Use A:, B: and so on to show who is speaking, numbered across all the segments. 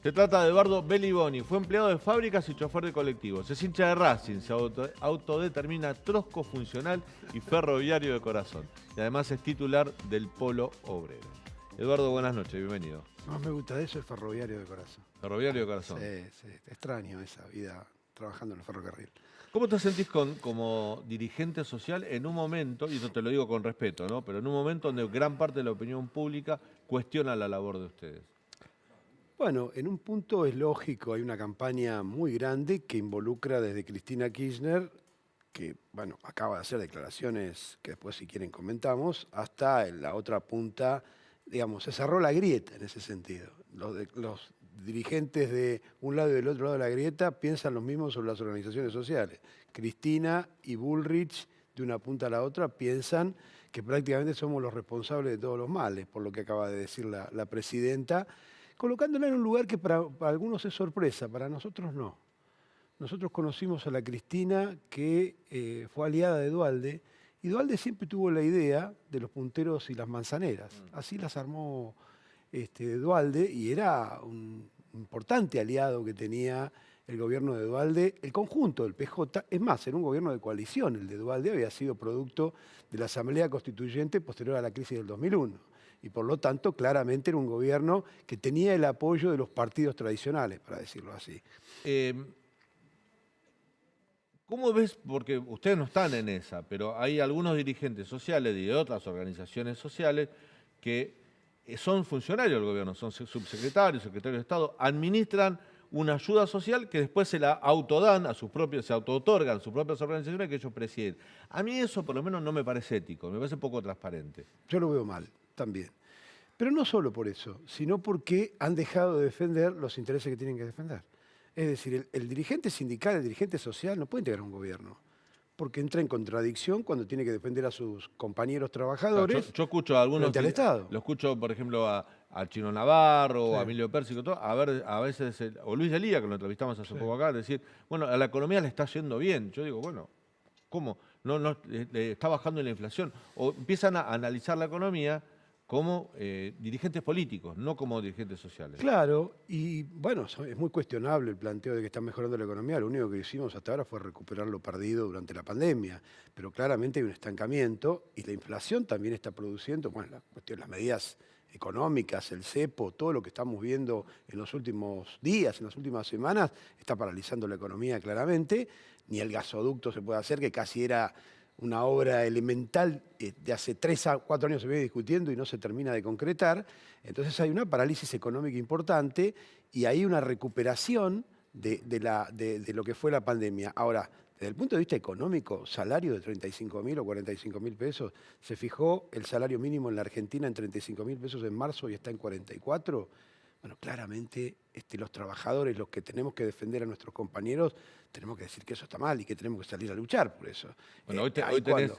A: Se trata de Eduardo Belliboni, fue empleado de fábricas y chofer de colectivos. Es hincha de Racing, se autodetermina trosco funcional y ferroviario de corazón. Y además es titular del Polo Obrero. Eduardo, buenas noches, bienvenido.
B: Más me gusta de eso el ferroviario de corazón.
A: Ferroviario de corazón.
B: Sí, extraño esa vida trabajando en el ferrocarril.
A: ¿Cómo te sentís como dirigente social en un momento, y esto te lo digo con respeto, ¿no? Pero en un momento donde gran parte de la opinión pública cuestiona la labor de ustedes?
B: Bueno, en un punto es lógico, hay una campaña muy grande que involucra desde Cristina Kirchner, que bueno, acaba de hacer declaraciones que después si quieren comentamos, hasta en la otra punta, digamos, se cerró la grieta en ese sentido. Los dirigentes de un lado y del otro lado de la grieta piensan lo mismo sobre las organizaciones sociales. Cristina y Bullrich, de una punta a la otra, piensan que prácticamente somos los responsables de todos los males, por lo que acaba de decir la presidenta, colocándola en un lugar que para algunos es sorpresa, para nosotros no. Nosotros conocimos a la Cristina que fue aliada de Duhalde, y Duhalde siempre tuvo la idea de los punteros y las manzaneras. Así las armó Duhalde, y era un importante aliado que tenía el gobierno de Duhalde, el conjunto del PJ. Es más, era un gobierno de coalición. El de Duhalde había sido producto de la Asamblea Constituyente posterior a la crisis del 2001. Y por lo tanto, claramente era un gobierno que tenía el apoyo de los partidos tradicionales, para decirlo así.
A: ¿Cómo ves? Porque ustedes no están en esa, pero hay algunos dirigentes sociales y de otras organizaciones sociales que son funcionarios del gobierno, son subsecretarios, secretarios de Estado, administran una ayuda social que después se la autodan a sus propios, se autootorgan sus propias organizaciones que ellos presiden. A mí eso por lo menos no me parece ético, me parece poco transparente.
B: Yo lo veo mal también. Pero no solo por eso, sino porque han dejado de defender los intereses que tienen que defender. Es decir, el dirigente sindical, el dirigente social no puede integrar un gobierno, porque entra en contradicción cuando tiene que defender a sus compañeros trabajadores
A: Yo escucho a algunos,
B: frente al Estado.
A: lo escucho por ejemplo a Chino Navarro,
B: Sí.
A: a Emilio Pérsico, todo, a veces, o Luis Delía, que lo entrevistamos hace poco acá, decir, bueno, a la economía le está yendo bien. Yo digo, bueno, ¿cómo? No, está bajando la inflación. O empiezan a analizar la economía como dirigentes políticos, no como dirigentes sociales.
B: Claro, y bueno, es muy cuestionable el planteo de que está mejorando la economía. Lo único que hicimos hasta ahora fue recuperar lo perdido durante la pandemia, pero claramente hay un estancamiento y la inflación también está produciendo, bueno, las medidas económicas, el cepo, todo lo que estamos viendo en los últimos días, en las últimas semanas, está paralizando la economía claramente. Ni el gasoducto se puede hacer, que casi era una obra elemental, de hace 3 a 4 años se viene discutiendo y no se termina de concretar. Entonces hay una parálisis económica importante y hay una recuperación de lo que fue la pandemia. Ahora, desde el punto de vista económico, salario de 35.000 o 45.000 pesos, se fijó el salario mínimo en la Argentina en 35.000 pesos en marzo y está en 44. Bueno, claramente los trabajadores, los que tenemos que defender a nuestros compañeros, tenemos que decir que eso está mal y que tenemos que salir a luchar por eso.
A: Bueno, hoy tenés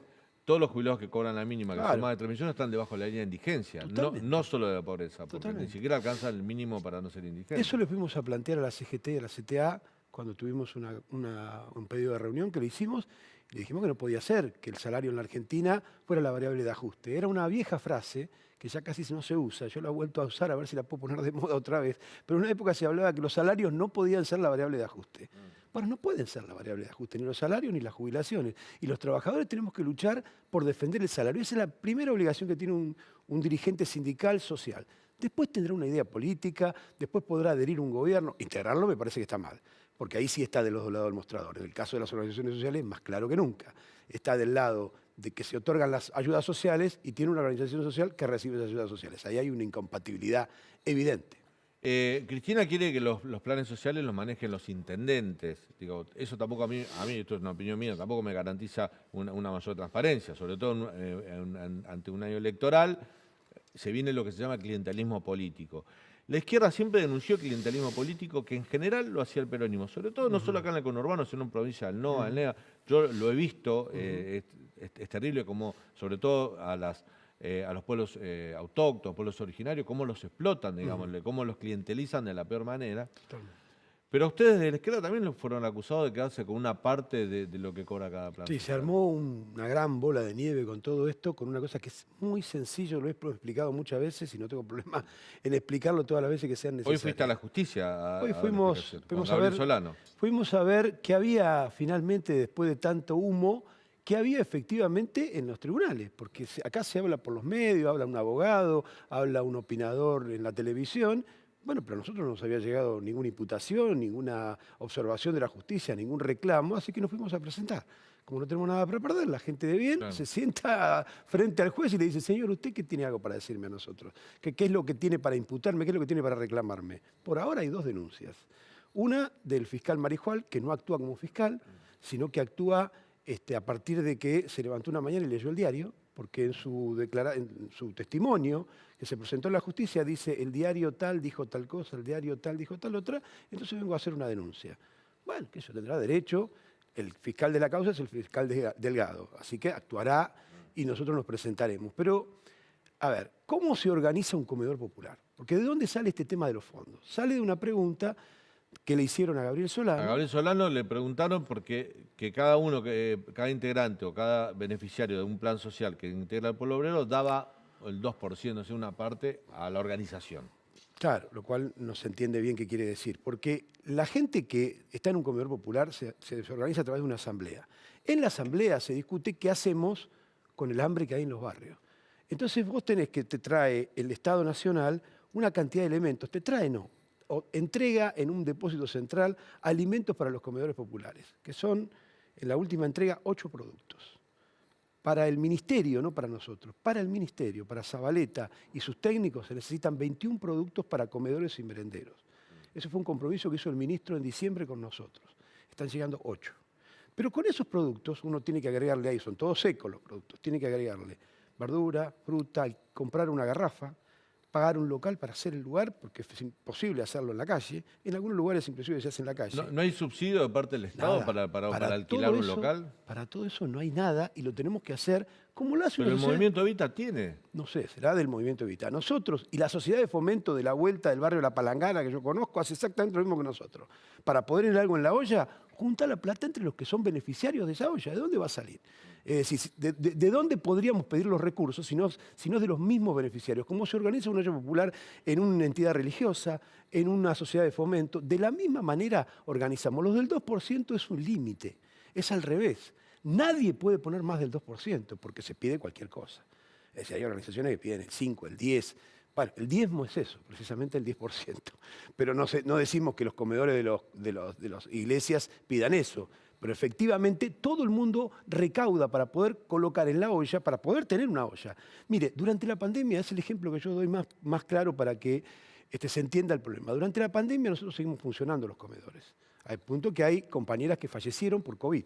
A: todos los jubilados que cobran la mínima, que son más de 3 millones, están debajo de la línea de indigencia, no solo de la pobreza, porque ni siquiera alcanzan el mínimo para no ser indigentes.
B: Eso le fuimos a plantear a la CGT y a la CTA cuando tuvimos un pedido de reunión que le hicimos. Le dijimos que no podía ser que el salario en la Argentina fuera la variable de ajuste. Era una vieja frase que ya casi no se usa. Yo la he vuelto a usar, a ver si la puedo poner de moda otra vez. Pero en una época se hablaba que los salarios no podían ser la variable de ajuste. Bueno, no pueden ser la variable de ajuste, ni los salarios ni las jubilaciones. Y los trabajadores tenemos que luchar por defender el salario. Esa es la primera obligación que tiene un dirigente sindical social. Después tendrá una idea política, después podrá adherir a un gobierno. Integrarlo me parece que está mal, porque ahí sí está de los dos lados del mostrador. En el caso de las organizaciones sociales, más claro que nunca. Está del lado de que se otorgan las ayudas sociales y tiene una organización social que recibe esas ayudas sociales. Ahí hay una incompatibilidad evidente.
A: Cristina quiere que los planes sociales los manejen los intendentes. Digo, eso tampoco a mí, esto es una opinión mía, tampoco me garantiza una mayor transparencia, sobre todo ante un año electoral. Se viene lo que se llama clientelismo político. La izquierda siempre denunció clientelismo político, que en general lo hacía el peronismo, sobre todo no solo acá en el conurbano, sino en provincia del NOA, del NEA. Yo lo he visto, es terrible como, sobre todo a los pueblos autóctonos, pueblos originarios, cómo los explotan, digamos, cómo los clientelizan de la peor manera. Pero ustedes de la izquierda también los fueron acusados de quedarse con una parte de lo que cobra cada plan
B: Sí, se
A: social.
B: armó una gran bola de nieve con todo esto, con una cosa que es muy sencillo, lo he explicado muchas veces y no tengo problema en explicarlo todas las veces que sean
A: Hoy fuiste a la
B: necesarias.
A: justicia
B: Hoy
A: a dar la explicación, con
B: fuimos
A: Gabriel Solano.
B: fuimos a ver que había finalmente, después de tanto humo, que había efectivamente en los tribunales, porque acá se habla por los medios, habla un abogado, habla un opinador en la televisión. Bueno, pero a nosotros no nos había llegado ninguna imputación, ninguna observación de la justicia, ningún reclamo, así que nos fuimos a presentar. Como no tenemos nada para perder, la gente de bien
A: Claro.
B: se sienta frente al juez y le dice, señor, ¿usted qué tiene algo para decirme a nosotros? ¿Qué es lo que tiene para imputarme? ¿Qué es lo que tiene para reclamarme? Por ahora hay 2 denuncias. Una del fiscal Marijual, que no actúa como fiscal, sino que actúa a partir de que se levantó una mañana y leyó el diario, porque en su testimonio que se presentó en la justicia dice el diario tal dijo tal cosa, el diario tal dijo tal otra, entonces vengo a hacer una denuncia. Bueno, que eso tendrá derecho, el fiscal de la causa es el fiscal Delgado, así que actuará y nosotros nos presentaremos. Pero, a ver, ¿cómo se organiza un comedor popular? Porque ¿de dónde sale este tema de los fondos? Sale de una pregunta que le hicieron a Gabriel
A: A
B: Solano.
A: Gabriel Solano le preguntaron que cada uno, cada integrante o cada beneficiario de un plan social que integra el pueblo obrero daba el 2%, o sea, una parte a la organización.
B: Claro, lo cual no se entiende bien qué quiere decir, porque la gente que está en un comedor popular se organiza a través de una asamblea. En la asamblea se discute qué hacemos con el hambre que hay en los barrios. Entonces vos tenés que te trae el Estado Nacional una cantidad de elementos, te trae no, o entrega en un depósito central alimentos para los comedores populares, que son en la última entrega 8 productos. Para el ministerio, no para nosotros, para el ministerio, para Zabaleta y sus técnicos se necesitan 21 productos para comedores y merenderos. Ese fue un compromiso que hizo el ministro en diciembre con nosotros. Están llegando 8. Pero con esos productos uno tiene que agregarle ahí, son todos secos los productos, tiene que agregarle verdura, fruta, comprar una garrafa, pagar un local para hacer el lugar, porque es imposible hacerlo en la calle. En algunos lugares inclusive se hace en la calle.
A: ¿No hay subsidio de parte del Estado
B: Nada.
A: para alquilar un local?
B: Para todo eso no hay nada y lo tenemos que hacer como lo hace
A: Pero
B: una
A: el
B: sociedad.
A: movimiento Evita tiene.
B: No sé, será del movimiento Evita. Nosotros y la sociedad de fomento de la vuelta del barrio La Palangana, que yo conozco, hace exactamente lo mismo que nosotros. Para poder ir algo en la olla, junta la plata entre los que son beneficiarios de esa olla. ¿De dónde va a salir? Es decir, ¿de dónde podríamos pedir los recursos si no es de los mismos beneficiarios? ¿Cómo se organiza una olla popular en una entidad religiosa, en una sociedad de fomento? De la misma manera organizamos. Los del 2% es un límite, es al revés. Nadie puede poner más del 2% porque se pide cualquier cosa. Es decir, hay organizaciones que piden el 5, el 10. Bueno, el diezmo es eso, precisamente el 10%. Pero no decimos que los comedores de las iglesias pidan eso. Pero efectivamente todo el mundo recauda para poder colocar en la olla, para poder tener una olla. Mire, durante la pandemia, es el ejemplo que yo doy más claro para que se entienda el problema. Durante la pandemia nosotros seguimos funcionando los comedores. Al punto que hay compañeras que fallecieron por COVID,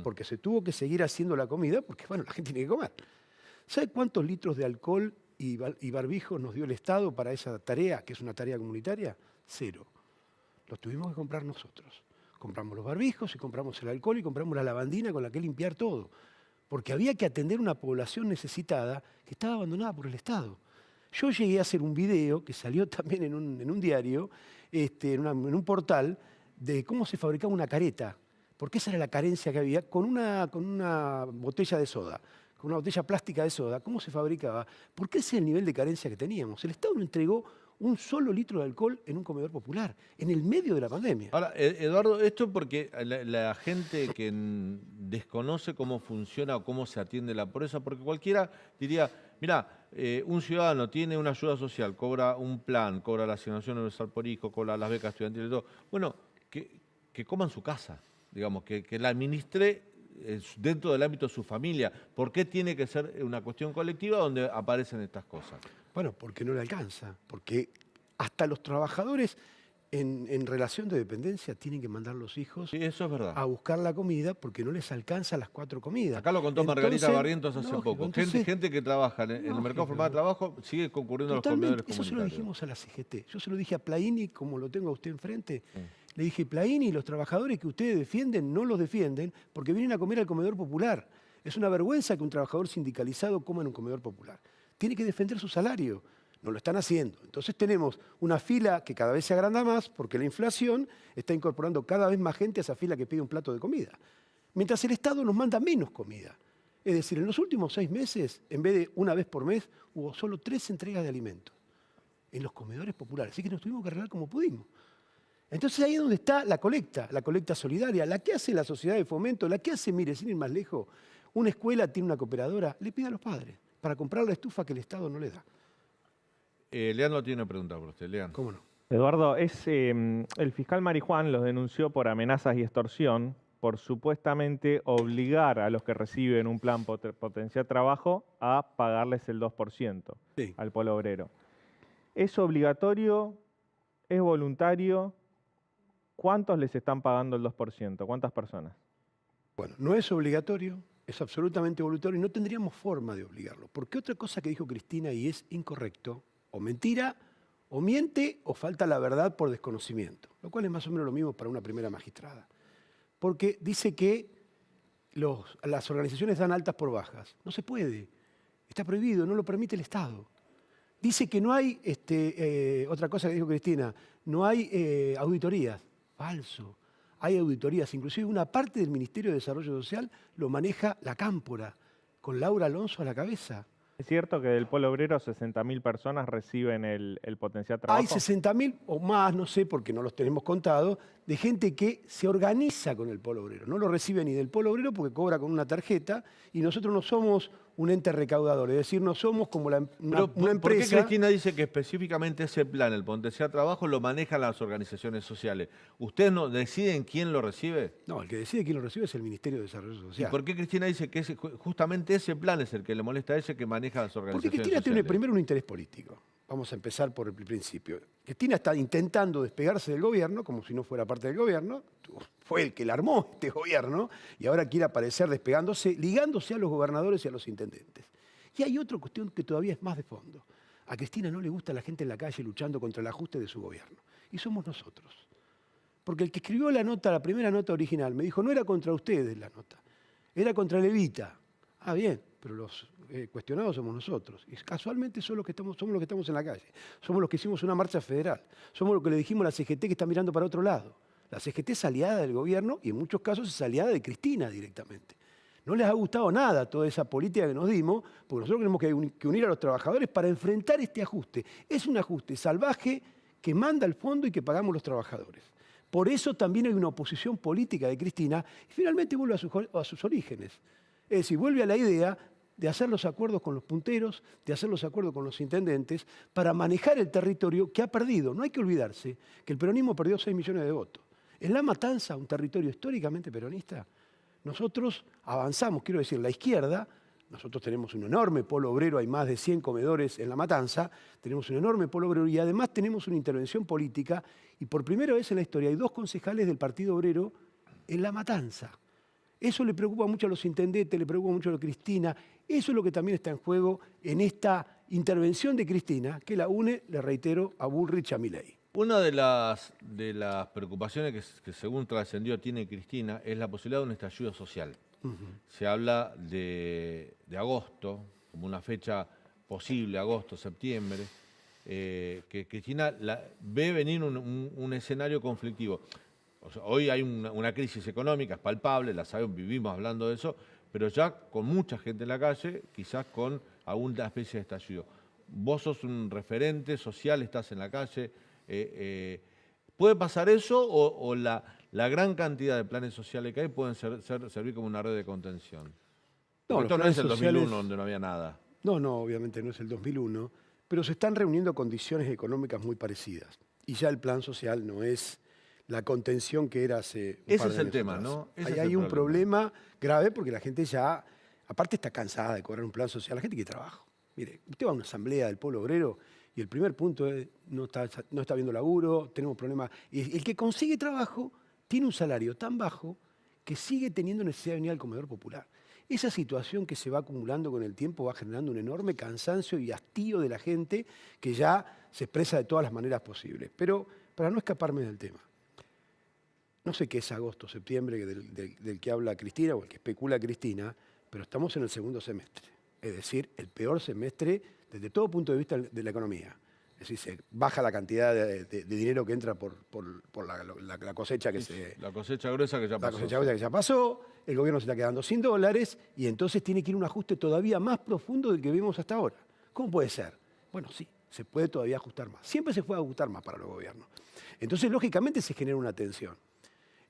B: porque se tuvo que seguir haciendo la comida, porque bueno, la gente tiene que comer. ¿Sabe cuántos litros de alcohol y barbijos nos dio el Estado para esa tarea, que es una tarea comunitaria? 0. Los tuvimos que comprar nosotros. Compramos los barbijos y compramos el alcohol y compramos la lavandina con la que limpiar todo. Porque había que atender una población necesitada que estaba abandonada por el Estado. Yo llegué a hacer un video que salió también en un diario, en un portal, de cómo se fabricaba una careta. Porque esa era la carencia que había con una botella de soda, con una botella plástica de soda. ¿Cómo se fabricaba? Porque ese es el nivel de carencia que teníamos. El Estado no entregó un solo litro de alcohol en un comedor popular, en el medio de la pandemia.
A: Ahora, Eduardo, esto porque la gente que desconoce cómo funciona o cómo se atiende la pobreza, porque cualquiera diría, mira, un ciudadano tiene una ayuda social, cobra un plan, cobra la asignación universal por hijo, cobra las becas estudiantiles y todo. Bueno, que coma en su casa, digamos, que la administre dentro del ámbito de su familia. ¿Por qué tiene que ser una cuestión colectiva donde aparecen estas cosas?
B: Bueno, porque no le alcanza, porque hasta los trabajadores en relación de dependencia tienen que mandar los hijos
A: Sí, eso es verdad.
B: a buscar la comida porque no les alcanza las 4 comidas.
A: Acá lo contó Margarita
B: Entonces,
A: Barrientos hace
B: lógico,
A: poco.
B: entonces,
A: Gente que trabaja en el mercado
B: lógico.
A: formal de trabajo sigue concurriendo a los comedores
B: Totalmente, eso se lo
A: comunitarios.
B: dijimos a la CGT. Yo se lo dije a Plaini, como lo tengo a usted enfrente. Le dije, Plaini, los trabajadores que ustedes defienden no los defienden porque vienen a comer al comedor popular. Es una vergüenza que un trabajador sindicalizado coma en un comedor popular. Tiene que defender su salario. No lo están haciendo. Entonces tenemos una fila que cada vez se agranda más porque la inflación está incorporando cada vez más gente a esa fila que pide un plato de comida. Mientras el Estado nos manda menos comida. Es decir, en los últimos 6 meses, en vez de una vez por mes, hubo solo 3 entregas de alimentos en los comedores populares. Así que nos tuvimos que arreglar como pudimos. Entonces ahí es donde está la colecta solidaria, la que hace la sociedad de fomento, la que hace, mire, sin ir más lejos, una escuela tiene una cooperadora, le pide a los padres para comprar la estufa que el Estado no le da.
A: Leandro tiene una pregunta por usted. Leandro.
B: ¿Cómo no?
C: Eduardo, el fiscal Marijuán los denunció por amenazas y extorsión por supuestamente obligar a los que reciben un plan potenciar trabajo a pagarles el 2%
B: Sí.
C: al polo obrero. ¿Es obligatorio? ¿Es voluntario? ¿Cuántos les están pagando el 2%? ¿Cuántas personas?
B: Bueno, no es obligatorio, es absolutamente voluntario y no tendríamos forma de obligarlo. Porque otra cosa que dijo Cristina y es incorrecto, o mentira, o miente, o falta la verdad por desconocimiento, lo cual es más o menos lo mismo para una primera magistrada. Porque dice que las organizaciones dan altas por bajas. No se puede, está prohibido, no lo permite el Estado. Dice que no hay, otra cosa que dijo Cristina, no hay auditorías. Falso. Hay auditorías, inclusive una parte del Ministerio de Desarrollo Social lo maneja la Cámpora, con Laura Alonso a la cabeza.
C: ¿Es cierto que del polo obrero 60.000 personas reciben el potencial trabajo?
B: Hay 60.000 o más, no sé, porque no los tenemos contados, de gente que se organiza con el polo obrero. No lo recibe ni del polo obrero porque cobra con una tarjeta y nosotros no somos un ente recaudador, es decir, no somos como una empresa.
A: ¿Por qué Cristina dice que específicamente ese plan, el potenciar trabajo, lo manejan las organizaciones sociales? ¿Ustedes no deciden quién lo recibe?
B: No, el que decide quién lo recibe es el Ministerio de Desarrollo
A: ¿Y
B: Social.
A: por qué Cristina dice que justamente ese plan es el que le molesta a ella, que maneja las organizaciones
B: Porque Cristina
A: sociales?
B: tiene primero un interés político. Vamos a empezar por el principio. Cristina está intentando despegarse del gobierno, como si no fuera parte del gobierno. Fue el que la armó este gobierno y ahora quiere aparecer despegándose, ligándose a los gobernadores y a los intendentes. Y hay otra cuestión que todavía es más de fondo. A Cristina no le gusta la gente en la calle luchando contra el ajuste de su gobierno. Y somos nosotros. Porque el que escribió la nota, la primera nota original, me dijo, no era contra ustedes la nota, era contra Levita. Ah, bien, pero los cuestionados somos nosotros. Y casualmente somos los que estamos en la calle. Somos los que hicimos una marcha federal. Somos los que le dijimos a la CGT que está mirando para otro lado. La CGT es aliada del gobierno y en muchos casos es aliada de Cristina directamente. No les ha gustado nada toda esa política que nos dimos, porque nosotros tenemos que unir a los trabajadores para enfrentar este ajuste. Es un ajuste salvaje que manda al fondo y que pagamos los trabajadores. Por eso también hay una oposición política de Cristina y finalmente vuelve a sus orígenes. Es decir, vuelve a la idea de hacer los acuerdos con los punteros, de hacer los acuerdos con los intendentes, para manejar el territorio que ha perdido. No hay que olvidarse que el peronismo perdió 6 millones de votos. En La Matanza, un territorio históricamente peronista, nosotros avanzamos, quiero decir, la izquierda, nosotros tenemos un enorme polo obrero, hay más de 100 comedores en La Matanza, tenemos un enorme polo obrero y además tenemos una intervención política y por primera vez en la historia hay 2 concejales del Partido Obrero en La Matanza. Eso le preocupa mucho a los intendentes, le preocupa mucho a Cristina, eso es lo que también está en juego en esta intervención de Cristina, que la une, le reitero, a Bullrich y a Milei.
A: Una de las preocupaciones que según trascendió tiene Cristina es la posibilidad de un estallido social. Se habla de agosto, como una fecha posible, agosto, septiembre, que Cristina ve venir un escenario conflictivo. O sea, hoy hay una crisis económica, es palpable, la sabemos, vivimos hablando de eso, pero ya con mucha gente en la calle, quizás con alguna especie de estallido. Vos sos un referente social, estás en la calle. ¿Puede pasar eso o la gran cantidad de planes sociales que hay pueden servir como una red de contención?
B: No,
A: Esto no es el 2001
B: sociales,
A: donde no había nada.
B: No, obviamente no es el 2001, pero se están reuniendo condiciones económicas muy parecidas. Y ya el plan social no es la contención que era hace un
A: Ese
B: par de
A: es el
B: años
A: tema,
B: atrás.
A: ¿no?
B: Ahí hay un problema grave porque la gente ya, aparte está cansada de cobrar un plan social, la gente quiere trabajo. Mire, usted va a una asamblea del pueblo obrero y el primer punto es no está viendo laburo, tenemos problemas. Y el que consigue trabajo tiene un salario tan bajo que sigue teniendo necesidad de venir al comedor popular. Esa situación que se va acumulando con el tiempo va generando un enorme cansancio y hastío de la gente que ya se expresa de todas las maneras posibles. Pero para no escaparme del tema, no sé qué es agosto, septiembre del que habla Cristina o el que especula Cristina, pero estamos en el segundo semestre. Es decir, el peor semestre desde todo punto de vista de la economía. Es decir, se baja la cantidad de dinero que entra por la cosecha que se...
A: La cosecha gruesa que ya pasó.
B: La cosecha gruesa que ya pasó, el gobierno se está quedando sin dólares y entonces tiene que ir un ajuste todavía más profundo del que vimos hasta ahora. ¿Cómo puede ser? Bueno, sí, se puede todavía ajustar más. Siempre se puede ajustar más para los gobiernos. Entonces, lógicamente, se genera una tensión.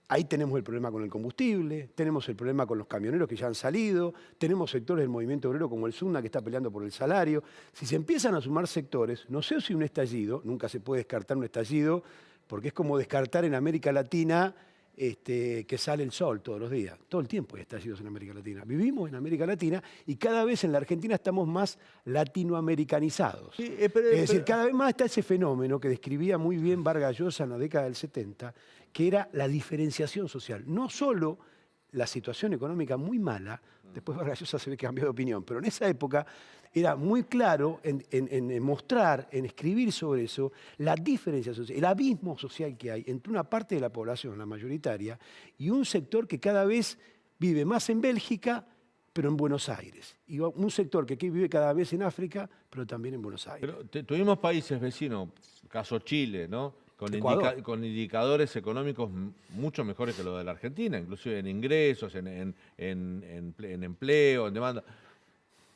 B: Ahí tenemos el problema con el combustible, tenemos el problema con los camioneros que ya han salido, tenemos sectores del movimiento obrero como el SUNA que está peleando por el salario. Si se empiezan a sumar sectores, no sé si un estallido, nunca se puede descartar un estallido, porque es como descartar en América Latina que sale el sol todos los días. Todo el tiempo hay estallidos en América Latina. Vivimos en América Latina y cada vez en la Argentina estamos más latinoamericanizados.
A: Sí,
B: Es decir, cada vez más está ese fenómeno que describía muy bien Vargas Llosa en la década del 70, que era la diferenciación social. No solo la situación económica muy mala, después Vargas Llosa se ve que cambió de opinión, pero en esa época era muy claro en mostrar, en escribir sobre eso, la diferencia social, el abismo social que hay entre una parte de la población, la mayoritaria, y un sector que cada vez vive más en Bélgica, pero en Buenos Aires. Y un sector que vive cada vez en África, pero también en Buenos Aires.
A: Pero tuvimos países vecinos, caso Chile, ¿no? Con indicadores económicos mucho mejores que los de la Argentina, inclusive en ingresos, en empleo, en demanda.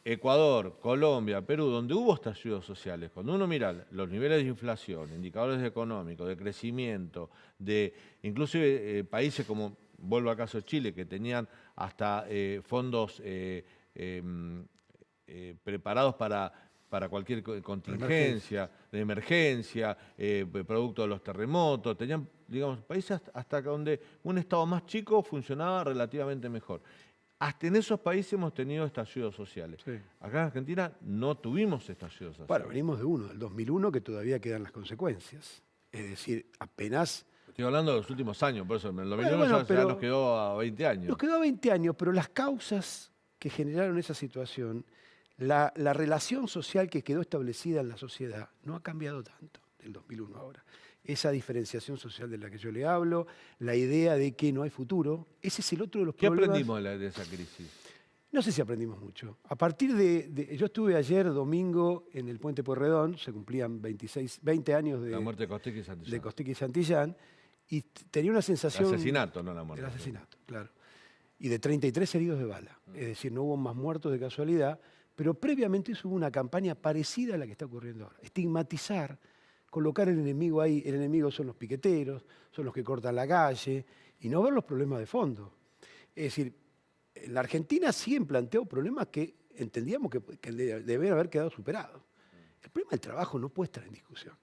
A: Ecuador, Colombia, Perú, donde hubo estallidos sociales, cuando uno mira los niveles de inflación, indicadores económicos, de crecimiento, de inclusive países como, vuelvo al caso de Chile, que tenían hasta fondos preparados para cualquier contingencia, de emergencia, producto de los terremotos. Tenían, digamos, países hasta donde un Estado más chico funcionaba relativamente mejor. Hasta en esos países hemos tenido estallidos sociales.
B: Sí.
A: Acá en Argentina no tuvimos estallidos sociales.
B: Bueno, venimos de uno, del 2001, que todavía quedan las consecuencias. Es decir, apenas...
A: Estoy hablando de los últimos años, por eso en el 2001
B: Bueno,
A: ya
B: pero
A: nos quedó a 20 años.
B: Nos quedó a 20 años, pero las causas que generaron esa situación, la relación social que quedó establecida en la sociedad, no ha cambiado tanto del 2001 ahora. Esa diferenciación social de la que yo le hablo, la idea de que no hay futuro, ese es el otro de los
A: ¿Qué
B: problemas.
A: aprendimos de esa crisis?
B: No sé si aprendimos mucho. A partir yo estuve ayer, domingo, en el Puente Pueyrredón, se cumplían 20 años
A: La muerte de Costequi y Santillán.
B: de Costequi y Santillán, y tenía una sensación...
A: El asesinato, no la muerte.
B: El asesinato, claro. Y de 33 heridos de bala. Es decir, no hubo más muertos de casualidad, pero previamente eso hubo una campaña parecida a la que está ocurriendo ahora. Estigmatizar, colocar el enemigo ahí. El enemigo son los piqueteros, son los que cortan la calle, y no ver los problemas de fondo. Es decir, en la Argentina sí planteó problemas que entendíamos que deben haber quedado superados. El problema del trabajo no puede estar en discusión.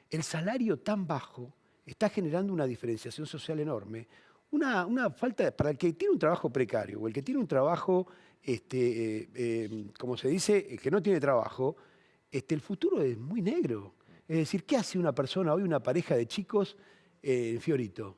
B: El salario tan bajo está generando una diferenciación social enorme, una falta, para el que tiene un trabajo precario o el que tiene un trabajo, como se dice, el que no tiene trabajo, el futuro es muy negro. Es decir, ¿qué hace una persona hoy, una pareja de chicos en Fiorito,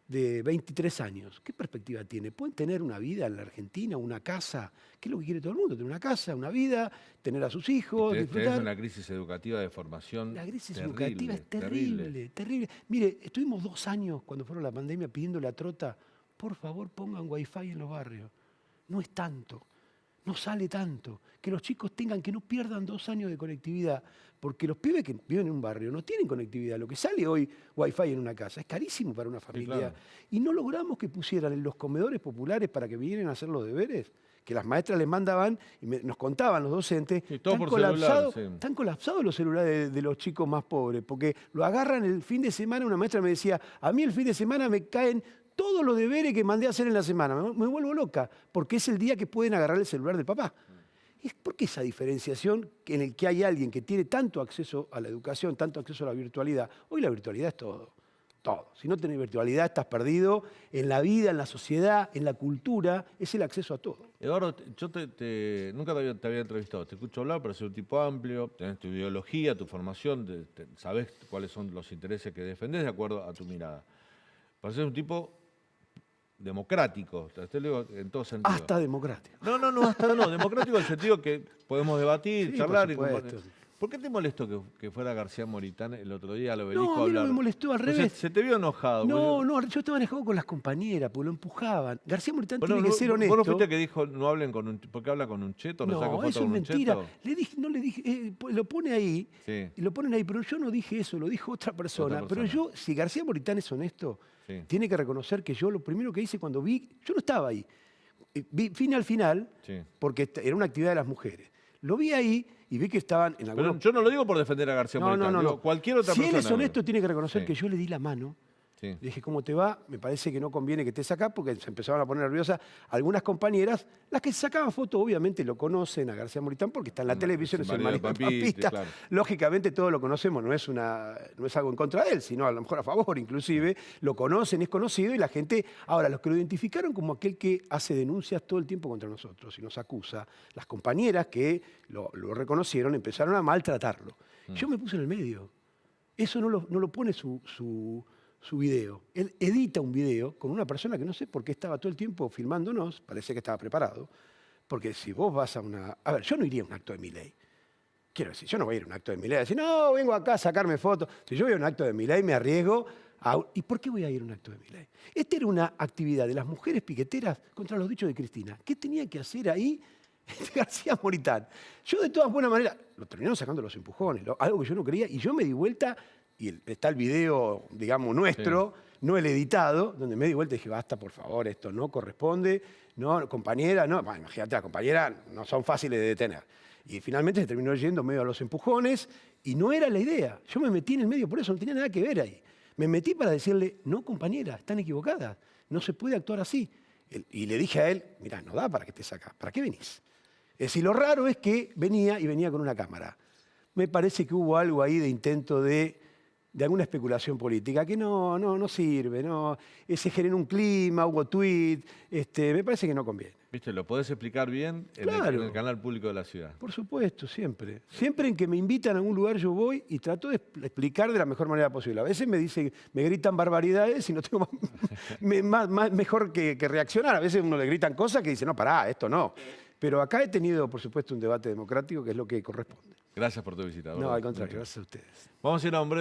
B: de 23 años? ¿Qué perspectiva tiene? ¿Pueden tener una vida en la Argentina, una casa? ¿Qué es lo que quiere todo el mundo? Tener una casa, una vida, tener a sus hijos, disfrutar.
A: Tenés una crisis educativa de formación.
B: La crisis
A: terrible,
B: educativa es terrible, terrible. Mire, estuvimos 2 años cuando fueron la pandemia pidiéndole a Trota, por favor pongan wifi en los barrios. No es tanto, no sale tanto. Que los chicos que no pierdan 2 años de conectividad, porque los pibes que viven en un barrio no tienen conectividad. Lo que sale hoy wifi en una casa es carísimo para una familia.
A: Sí, claro.
B: Y no logramos que pusieran en los comedores populares para que vinieran a hacer los deberes, que las maestras les mandaban y nos contaban los docentes,
A: Sí, todo por celular, sí.
B: están colapsados los celulares de los chicos más pobres, porque lo agarran el fin de semana. Una maestra me decía, a mí el fin de semana me caen todos los deberes que mandé a hacer en la semana. Me vuelvo loca, porque es el día que pueden agarrar el celular del papá. ¿Por qué esa diferenciación en el que hay alguien que tiene tanto acceso a la educación, tanto acceso a la virtualidad? Hoy la virtualidad es todo, todo. Si no tenés virtualidad estás perdido en la vida, en la sociedad, en la cultura, es el acceso a todo.
A: Eduardo, yo nunca te había entrevistado, te escucho hablar, pero soy un tipo amplio, tenés tu ideología, tu formación, sabés cuáles son los intereses que defendés de acuerdo a tu mirada. Parecés un tipo democrático, te lo digo en todo sentido.
B: Hasta democrático.
A: No, democrático en el sentido que podemos debatir,
B: Sí,
A: charlar.
B: por supuesto.
A: ¿Por qué te molestó que fuera García Moritán el otro día al Obelisco
B: No,
A: a
B: a mí no
A: hablar?
B: me molestó, al
A: O sea,
B: revés.
A: se te vio enojado.
B: No, no, yo estaba enojado con las compañeras, porque lo empujaban. García Moritán
A: Bueno,
B: tiene que ser honesto.
A: ¿Vos no fuiste que dijo no hablen con un porque habla con un cheto, no saca
B: No,
A: foto
B: eso
A: con
B: es
A: un
B: mentira.
A: cheto?
B: Le dije, no le dije, lo pone ahí,
A: Sí.
B: y lo ponen ahí, pero yo no dije eso, lo dijo otra persona. Pero yo, si García Moritán es honesto,
A: Sí.
B: tiene que reconocer que yo lo primero que hice cuando vi, yo no estaba ahí, vi al final,
A: Sí.
B: porque era una actividad de las mujeres. Lo vi ahí y vi que estaban en
A: Pero
B: algunos...
A: yo no lo digo por defender a García Moritán, digo, cualquier otra
B: Si
A: persona.
B: él es honesto, tiene que reconocer
A: Sí.
B: que yo le di la mano.
A: Sí.
B: Le dije, ¿cómo te va? Me parece que no conviene que estés acá porque se empezaron a poner nerviosas algunas compañeras. Las que sacaban fotos obviamente lo conocen a García Moritán porque está en la televisión, es el marido de Pampita.
A: claro.
B: Lógicamente todos lo conocemos, no es algo en contra de él, sino a lo mejor a favor inclusive. Lo conocen, es conocido y la gente... Ahora, los que lo identificaron como aquel que hace denuncias todo el tiempo contra nosotros y nos acusa, las compañeras que lo reconocieron empezaron a maltratarlo. Yo me puse en el medio. Eso no lo pone su video. Él edita un video con una persona que no sé por qué estaba todo el tiempo filmándonos, parece que estaba preparado, porque si vos vas a una... A ver, yo no iría a un acto de Milei. Quiero decir, yo no voy a ir a un acto de Milei a decir, no, vengo acá a sacarme fotos. Si yo voy a un acto de Milei me arriesgo a... ¿Y por qué voy a ir a un acto de Milei? Esta era una actividad de las mujeres piqueteras contra los dichos de Cristina. ¿Qué tenía que hacer ahí García Moritán? Yo de todas buenas maneras, lo terminaron sacando los empujones, algo que yo no creía, y yo me di vuelta... Y está el video, digamos, nuestro, no el editado, donde me di vuelta y dije, basta, por favor, esto no corresponde, no, compañera, no. Bueno, imagínate, las compañeras no son fáciles de detener. Y finalmente se terminó yendo medio a los empujones y no era la idea. Yo me metí en el medio por eso, no tenía nada que ver ahí. Me metí para decirle, no, compañera, están equivocadas, no se puede actuar así. Y le dije a él, mirá, no da para que estés acá, ¿para qué venís? Es decir, lo raro es que venía con una cámara. Me parece que hubo algo ahí de intento de alguna especulación política que no sirve, se genera un clima, hubo tweet, me parece que no conviene.
A: ¿Viste? Lo podés explicar bien en el canal público de la ciudad.
B: Por supuesto, siempre. Siempre en que me invitan a algún lugar yo voy y trato de explicar de la mejor manera posible. A veces me gritan barbaridades y no tengo mejor que reaccionar. A veces uno le gritan cosas que dice, no, pará, esto no. Pero acá he tenido, por supuesto, un debate democrático que es lo que corresponde.
A: Gracias por tu visita.
B: No, al contrario, gracias a ustedes.
A: Vamos a ir a un breve...